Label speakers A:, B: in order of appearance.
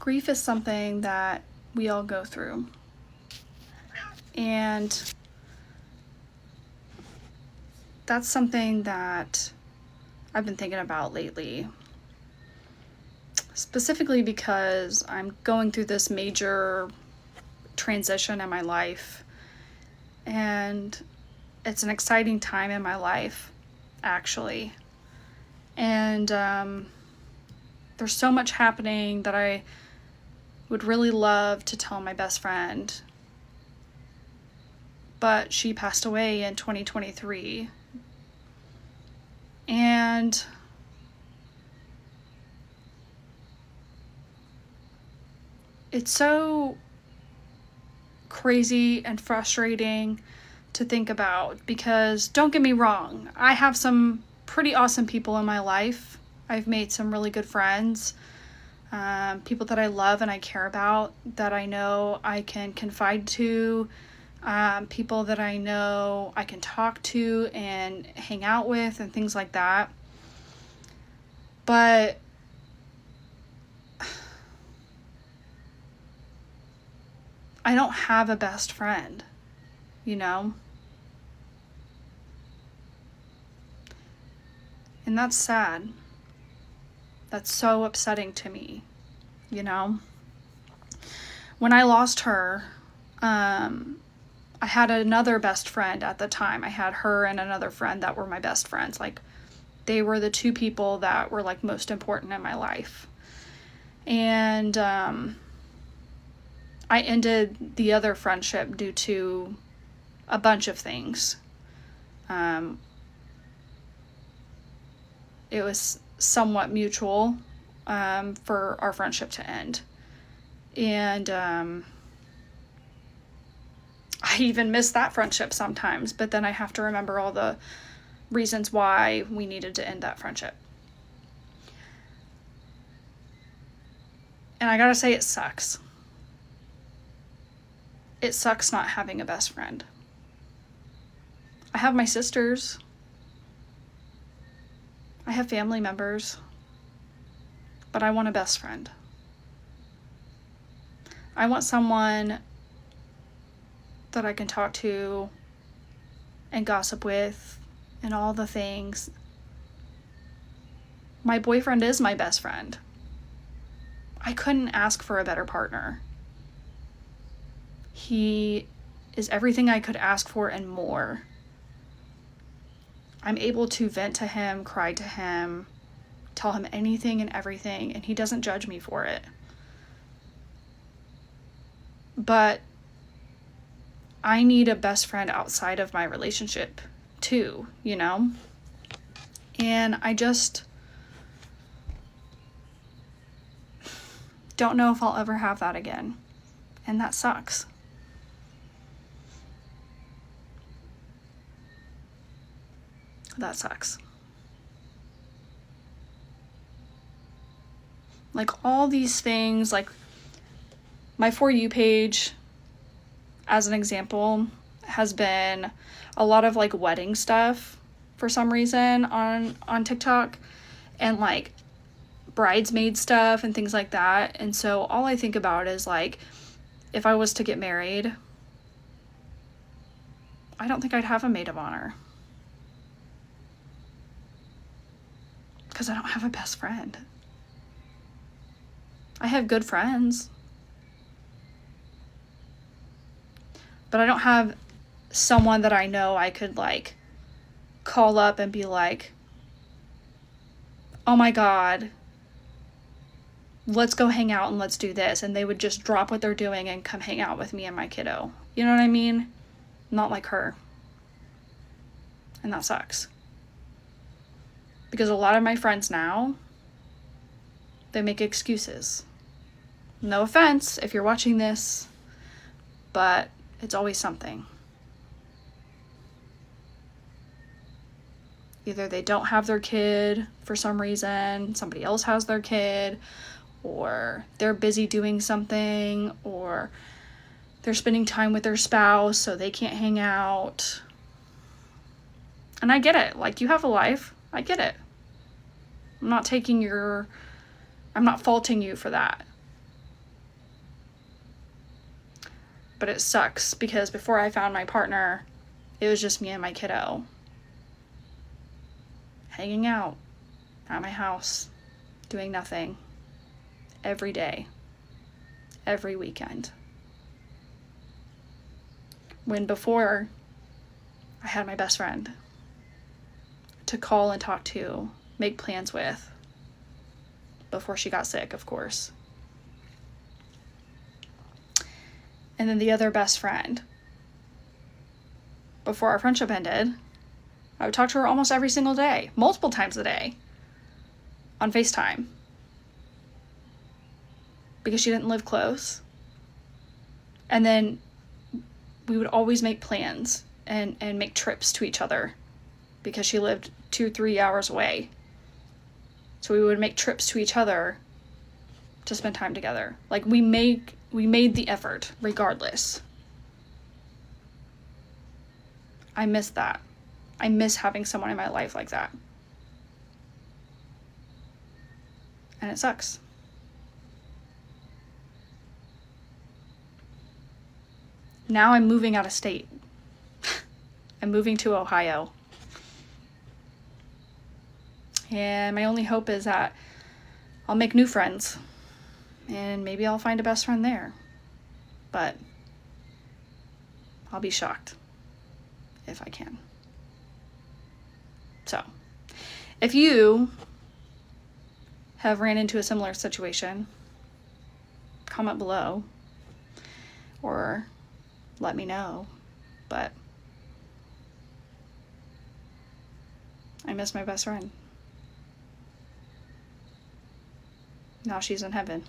A: grief is something that we all go through. And that's something that I've been thinking about lately. Specifically because I'm going through this major transition in my life. And it's an exciting time in my life, actually. And there's so much happening that I would really love to tell my best friend. But she passed away in 2023. And it's so crazy and frustrating to think about because, don't get me wrong, I have some pretty awesome people in my life. I've made some really good friends, people that I love and I care about, that I know I can confide to, people that I know I can talk to and hang out with and things like that. But I don't have a best friend, you know? And that's sad. That's so upsetting to me, you know? When I lost her, I had another best friend at the time. I had her and another friend that were my best friends. Like, they were the two people that were, like, most important in my life. And I ended the other friendship due to a bunch of things. It was somewhat mutual for our friendship to end. And I even miss that friendship sometimes, but then I have to remember all the reasons why we needed to end that friendship. And I gotta say, it sucks. It sucks not having a best friend. I have my sisters. I have family members. But I want a best friend. I want someone that I can talk to and gossip with and all the things. My boyfriend is my best friend. I couldn't ask for a better partner. He is everything I could ask for and more. I'm able to vent to him, cry to him, tell him anything and everything, and he doesn't judge me for it. But I need a best friend outside of my relationship too, you know? And I just don't know if I'll ever have that again. And that sucks. That sucks. Like, all these things, like my For You page, as an example, has been a lot of like wedding stuff for some reason on TikTok, and like bridesmaid stuff and things like that. And so all I think about is, like, if I was to get married, I don't think I'd have a maid of honor. Because I don't have a best friend. I have good friends. But I don't have someone that I know I could, like, call up and be like, oh my God, let's go hang out and let's do this. And they would just drop what they're doing and come hang out with me and my kiddo. You know what I mean? Not like her. And that sucks. Because a lot of my friends now, they make excuses. No offense if you're watching this, but it's always something. Either they don't have their kid for some reason, somebody else has their kid, or they're busy doing something, or they're spending time with their spouse so they can't hang out. And I get it. Like, you have a life. I get it. I'm not faulting you for that. but it sucks because before I found my partner, it was just me and my kiddo. Hanging out at my house, doing nothing, every day, every weekend. When before, I had my best friend to call and talk to, make plans with, before she got sick, of course. And then the other best friend, before our friendship ended, I would talk to her almost every single day, multiple times a day, on FaceTime. Because she didn't live close. And then we would always make plans and make trips to each other because she lived 2-3 hours away. So we would make trips to each other to spend time together. Like we made the effort regardless. I miss that. I miss having someone in my life like that. And it sucks. Now I'm moving out of state. I'm moving to Ohio. And my only hope is that I'll make new friends. And maybe I'll find a best friend there. But I'll be shocked if I can. So, if you have ran into a similar situation, comment below or let me know. But I miss my best friend. Now she's in heaven.